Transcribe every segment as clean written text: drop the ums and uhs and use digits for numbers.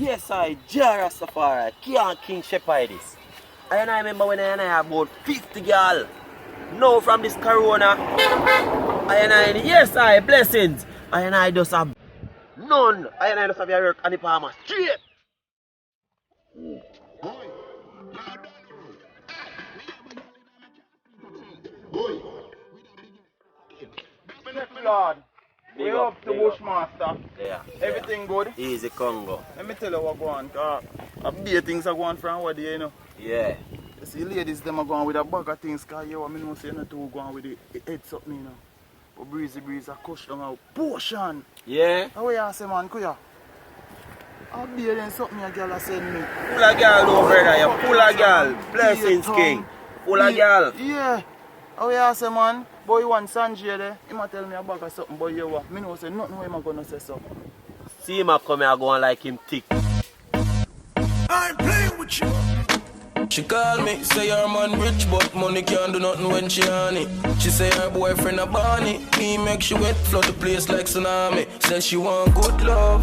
Yes, Gyalis, can't King Shepherd this. And I remember when I had about 50 girl. Now from this corona, yes, blessings. I just have none. I just have your work and the palmer straight. Lord, Big we up, up to big up. Bushmaster. Yeah. Everything good? Easy Congo. Let me tell you what going on, cause a bit things are going from what day, you know. Yeah. You see ladies them are going with a bag of things, cause you know say not to going with the heads up me, you know. But breezy a cush down a potion. Yeah. How you say man, kuya? I'll be then something a girl send me. Full of girl though, brother. You full of girl. Blessings King. Full of girl. Yeah. How you say man? Boy you want Sanjay there? He might tell me a bag of something, but you what? Me know say nothing where him gonna say so. See him a come here going like him thick. I ain't playing with you. She call me, say her man rich, but money can't do nothing when she on it. She say her boyfriend a Barney, he make she wet, flood the place like tsunami. Says she want good love,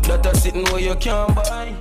that a sitting where you can't buy.